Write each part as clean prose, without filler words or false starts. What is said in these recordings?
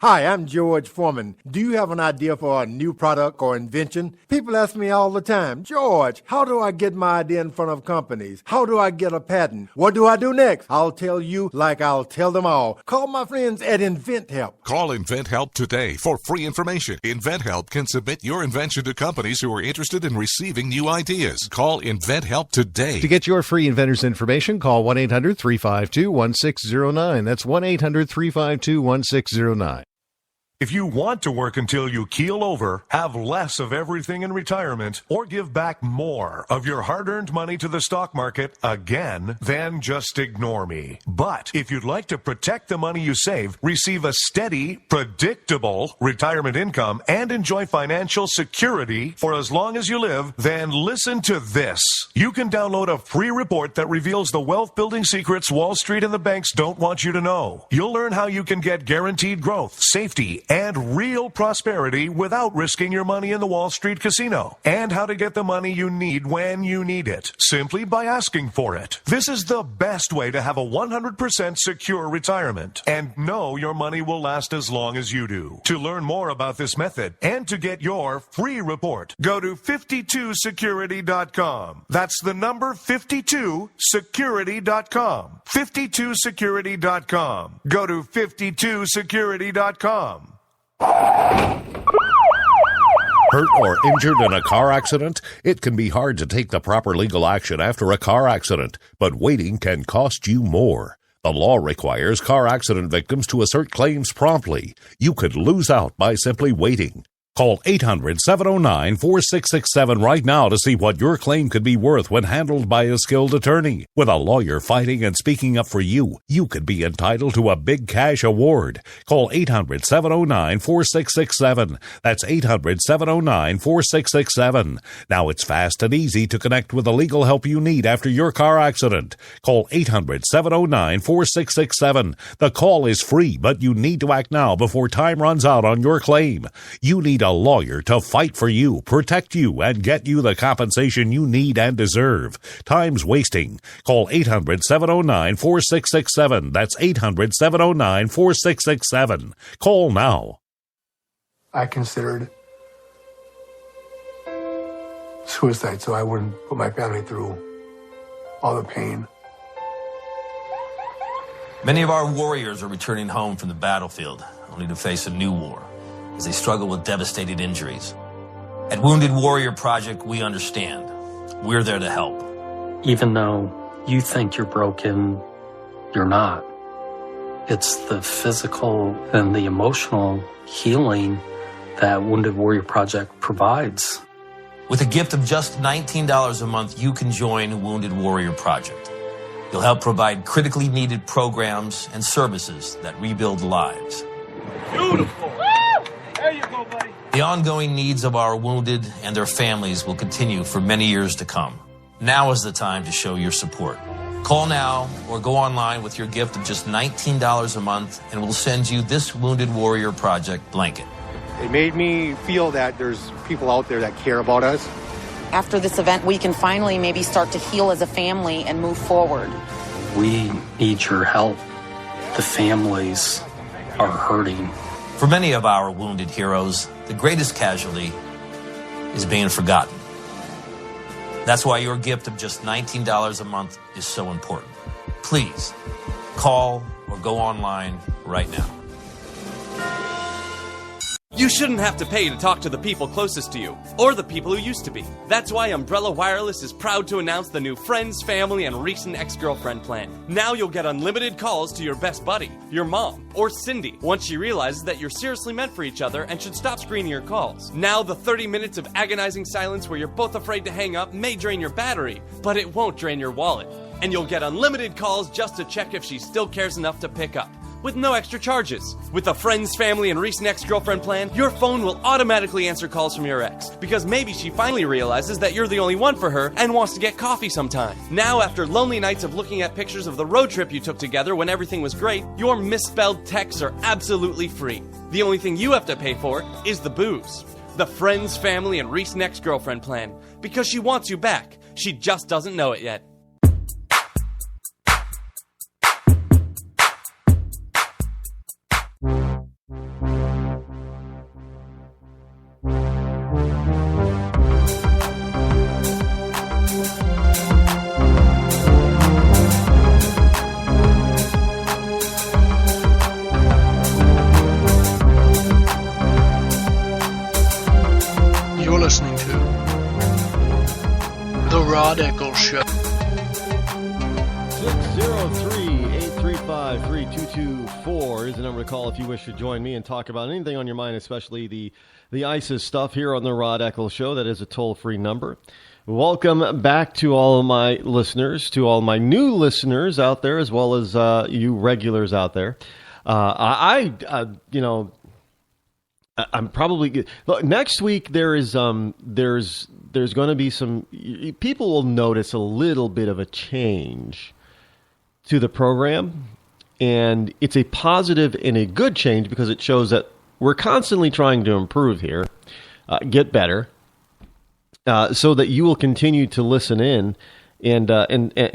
Hi, I'm George Foreman. Do you have an idea for a new product or invention? People ask me all the time, George, how do I get my idea in front of companies? How do I get a patent? What do I do next? I'll tell you like I'll tell them all. Call my friends at InventHelp. Call InventHelp today for free information. InventHelp can submit your invention to companies who are interested in receiving new ideas. Call InventHelp today. To get your free inventor's information, call 1-800-352-1609. That's 1-800-352-1609. If you want to work until you keel over, have less of everything in retirement, or give back more of your hard-earned money to the stock market again, then just ignore me. But if you'd like to protect the money you save, receive a steady, predictable retirement income, and enjoy financial security for as long as you live, then listen to this. You can download a free report that reveals the wealth-building secrets Wall Street and the banks don't want you to know. You'll learn how you can get guaranteed growth, safety, and real prosperity without risking your money in the Wall Street casino, and how to get the money you need when you need it, simply by asking for it. This is the best way to have a 100% secure retirement and know your money will last as long as you do. To learn more about this method and to get your free report, go to 52security.com. That's the number 52security.com. 52security.com. Go to 52security.com. Hurt or injured in a car accident? It can be hard to take the proper legal action after a car accident, but waiting can cost you more. The law requires car accident victims to assert claims promptly. You could lose out by simply waiting. Call 800-709-4667 right now to see what your claim could be worth when handled by a skilled attorney. With a lawyer fighting and speaking up for you, you could be entitled to a big cash award. Call 800-709-4667. That's 800-709-4667. Now it's fast and easy to connect with the legal help you need after your car accident. Call 800-709-4667. The call is free, but you need to act now before time runs out on your claim. You need a lawyer to fight for you, protect you, and get you the compensation you need and deserve. Time's wasting. Call 800-709-4667. That's 800-709-4667. Call now. I considered suicide so I wouldn't put my family through all the pain. Many of our warriors are returning home from the battlefield, only to face a new war as they struggle with devastating injuries. At Wounded Warrior Project, we understand. We're there to help. Even though you think you're broken, you're not. It's the physical and the emotional healing that Wounded Warrior Project provides. With a gift of just $19 a month, you can join Wounded Warrior Project. You'll help provide critically needed programs and services that rebuild lives. Beautiful. There you go, buddy. The ongoing needs of our wounded and their families will continue for many years to come. Now is the time to show your support. Call now or go online with your gift of just $19 a month and we'll send you this Wounded Warrior Project blanket. It made me feel that there's people out there that care about us. After this event, we can finally maybe start to heal as a family and move forward. We need your help. The families are hurting. For many of our wounded heroes, the greatest casualty is being forgotten. That's why your gift of just $19 a month is so important. Please call or go online right now. You shouldn't have to pay to talk to the people closest to you, or the people who used to be. That's why Umbrella Wireless is proud to announce the new Friends, Family, and Recent Ex-Girlfriend plan. Now you'll get unlimited calls to your best buddy, your mom, or Cindy, once she realizes that you're seriously meant for each other and should stop screening your calls. Now the 30 minutes of agonizing silence where you're both afraid to hang up may drain your battery, but it won't drain your wallet. And you'll get unlimited calls just to check if she still cares enough to pick up, with no extra charges. With the Friends, Family, and Recent Ex-Girlfriend plan, your phone will automatically answer calls from your ex, because maybe she finally realizes that you're the only one for her and wants to get coffee sometime. Now, after lonely nights of looking at pictures of the road trip you took together when everything was great, your misspelled texts are absolutely free. The only thing you have to pay for is the booze. The Friends, Family, and Recent Ex-Girlfriend plan, because she wants you back. She just doesn't know it yet. Rod Eccles Show. 603-835-3224 is the number to call if you wish to join me and talk about anything on your mind, especially the ISIS stuff here on the Rod Eccles Show. That is a toll-free number. Welcome back to all of my listeners, to all my new listeners out there, as well as you regulars out there. I'm probably look, next week. There's going to be some people will notice a little bit of a change to the program, and it's a positive and a good change because it shows that we're constantly trying to improve here, get better, so that you will continue to listen in and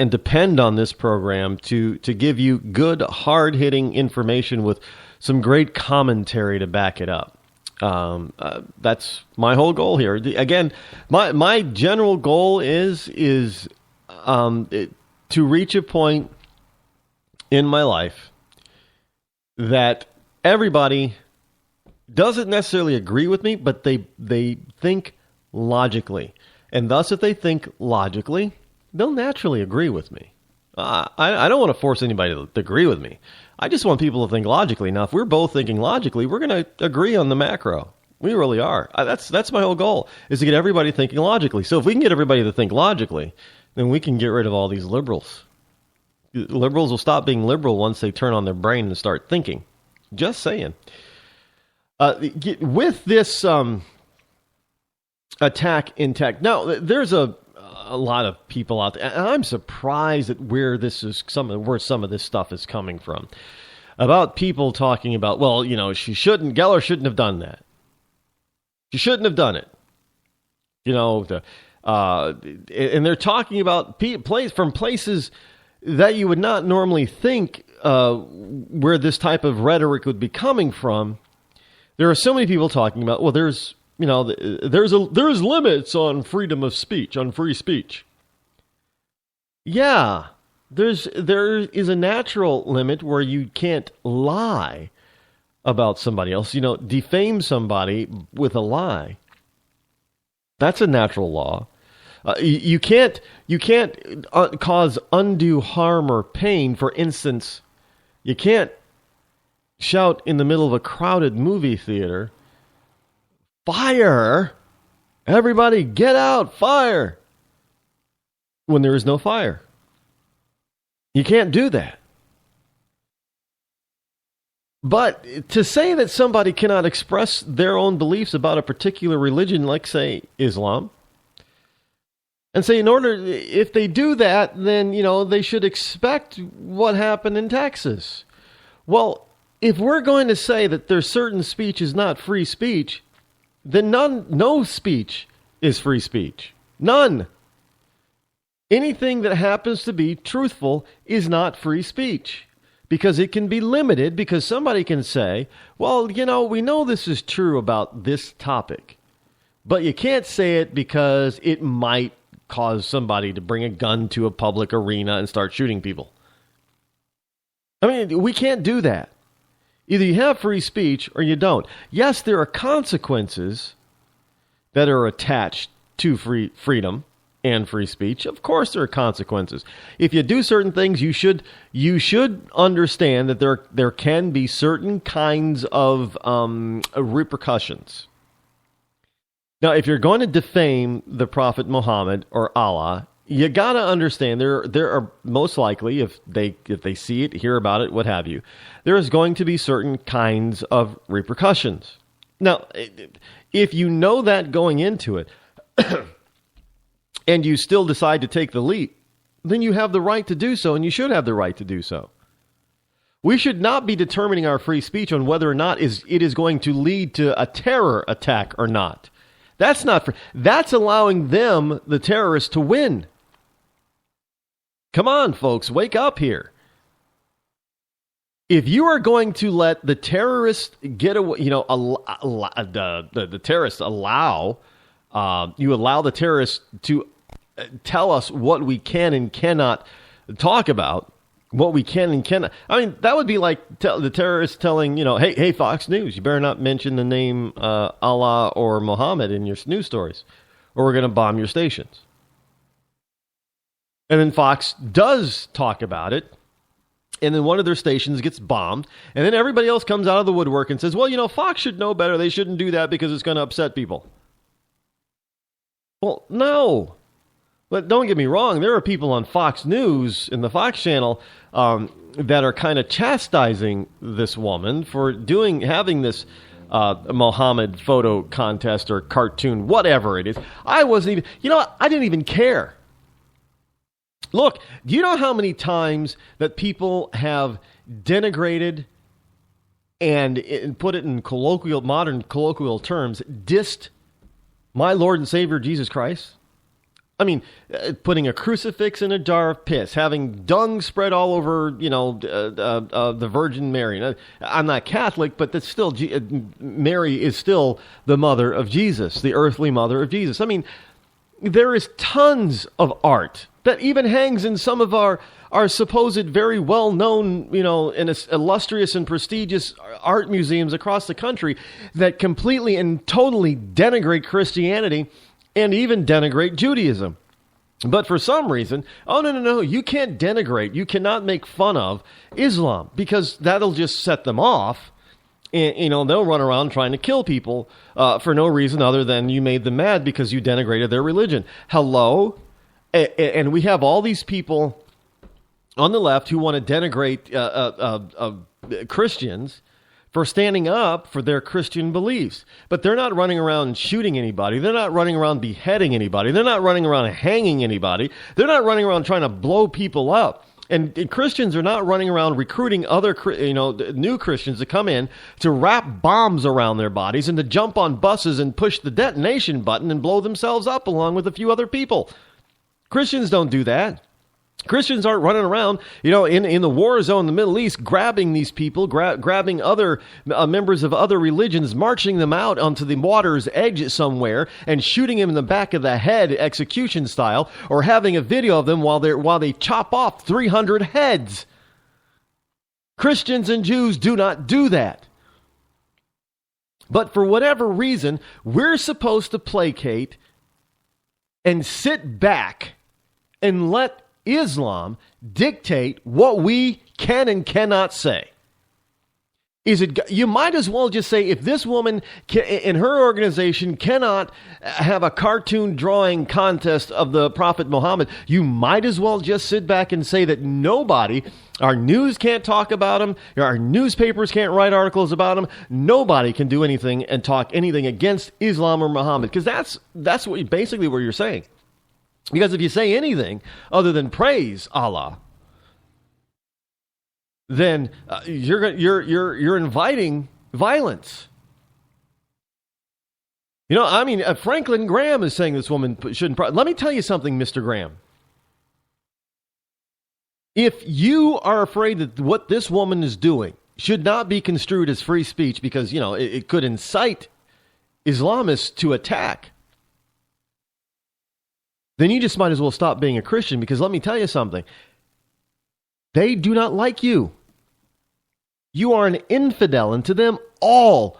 depend on this program to give you good, hard-hitting information with some great commentary to back it up. That's my whole goal here. Again, my general goal is to reach a point in my life that everybody doesn't necessarily agree with me, but they think logically. And thus, if they think logically, they'll naturally agree with me. I don't want to force anybody to agree with me. I just want people to think logically. Now, if we're both thinking logically, we're going to agree on the macro. We really are. That's my whole goal, is to get everybody thinking logically. So if we can get everybody to think logically, then we can get rid of all these liberals. Liberals will stop being liberal once they turn on their brain and start thinking. Just saying. With this attack in tech, now there's a lot of people out there, and I'm surprised at where some of this stuff is coming from. About people talking about, well, Geller shouldn't have done that. She shouldn't have done it. And they're talking about from places that you would not normally think where this type of rhetoric would be coming from. There are so many people talking about, well, there's limits on freedom of speech, on free speech. Yeah, there is a natural limit where you can't lie about somebody else. Defame somebody with a lie. That's a natural law. You can't cause undue harm or pain. For instance, you can't shout in the middle of a crowded movie theater, "Fire! Everybody get out! Fire!" when there is no fire. You can't do that. But to say that somebody cannot express their own beliefs about a particular religion, like, say, Islam, and say if they do that, then, they should expect what happened in Texas. Well, if we're going to say that there's certain speech is not free speech, then no speech is free speech. None. Anything that happens to be truthful is not free speech, because it can be limited, because somebody can say, well, we know this is true about this topic, but you can't say it because it might cause somebody to bring a gun to a public arena and start shooting people. I mean, we can't do that. Either you have free speech or you don't. Yes, there are consequences that are attached to freedom and free speech. Of course there are consequences. If you do certain things, you should understand that there can be certain kinds of repercussions. Now, if you're going to defame the Prophet Muhammad or Allah, you got to understand there are most likely, if they see it, hear about it, what have you, there is going to be certain kinds of repercussions. Now, if you know that going into it, and you still decide to take the leap, then you have the right to do so, and you should have the right to do so. We should not be determining our free speech on whether or not it is going to lead to a terror attack or not. That's not free. That's allowing them, the terrorists, to win. Come on, folks, wake up here. If you are going to let the terrorists get away, the terrorists allow the terrorists to tell us what we can and cannot talk about, what we can and cannot. I mean, that would be like the terrorists telling, hey, Fox News, you better not mention the name Allah or Muhammad in your news stories, or we're going to bomb your stations. And then Fox does talk about it. And then one of their stations gets bombed. And then everybody else comes out of the woodwork and says, well, Fox should know better. They shouldn't do that because it's going to upset people. Well, no. But don't get me wrong. There are people on Fox News in the Fox channel that are kind of chastising this woman for having this Mohammed photo contest or cartoon, whatever it is. I didn't even care. Look, do you know how many times that people have denigrated and put it in modern colloquial terms, dissed my Lord and Savior Jesus Christ? I mean, putting a crucifix in a jar of piss, having dung spread all over, the Virgin Mary. I'm not Catholic, but that's still Mary is still the mother of Jesus, the earthly mother of Jesus. I mean, there is tons of art that even hangs in some of our supposed very well-known, and illustrious and prestigious art museums across the country that completely and totally denigrate Christianity and even denigrate Judaism. But for some reason, no, you can't denigrate, you cannot make fun of Islam because that'll just set them off. And, they'll run around trying to kill people for no reason other than you made them mad because you denigrated their religion. Hello? And we have all these people on the left who want to denigrate Christians for standing up for their Christian beliefs. But they're not running around shooting anybody. They're not running around beheading anybody. They're not running around hanging anybody. They're not running around trying to blow people up. And Christians are not running around recruiting other, new Christians to come in to wrap bombs around their bodies and to jump on buses and push the detonation button and blow themselves up along with a few other people. Christians don't do that. Christians aren't running around, in the war zone in the Middle East, grabbing these people, grabbing other members of other religions, marching them out onto the water's edge somewhere and shooting them in the back of the head execution style, or having a video of them while they chop off 300 heads. Christians and Jews do not do that. But for whatever reason, we're supposed to placate and sit back and let Islam dictate what we can and cannot say. You might as well just say, if this woman in her organization cannot have a cartoon drawing contest of the Prophet Muhammad, you might as well just sit back and say that our news can't talk about him, our newspapers can't write articles about him, nobody can do anything and talk anything against Islam or Muhammad, because that's basically what you're saying. Because if you say anything other than praise Allah, then you're inviting violence. Franklin Graham is saying this woman shouldn't. Let me tell you something, Mr. Graham. If you are afraid that what this woman is doing should not be construed as free speech because it could incite Islamists to attack, then you just might as well stop being a Christian, because let me tell you something. They do not like you. You are an infidel, and to them, all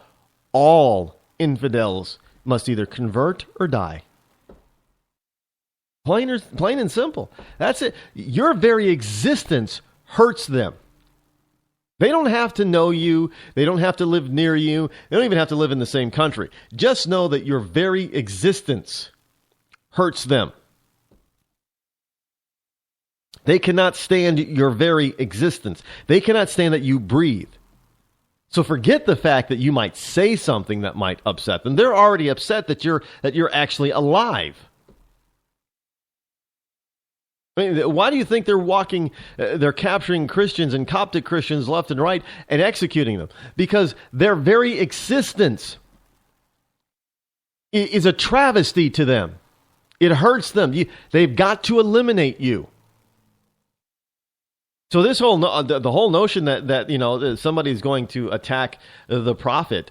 infidels must either convert or die. Plain and simple. That's it. Your very existence hurts them. They don't have to know you. They don't have to live near you. They don't even have to live in the same country. Just know that your very existence hurts them. They cannot stand your very existence. They cannot stand that you breathe. So forget the fact that you might say something that might upset them. They're already upset that you're actually alive. I mean, why do you think they're capturing Christians and Coptic Christians left and right and executing them? Because their very existence is a travesty to them. It hurts them. They've got to eliminate you. So this the whole notion that somebody's going to attack the prophet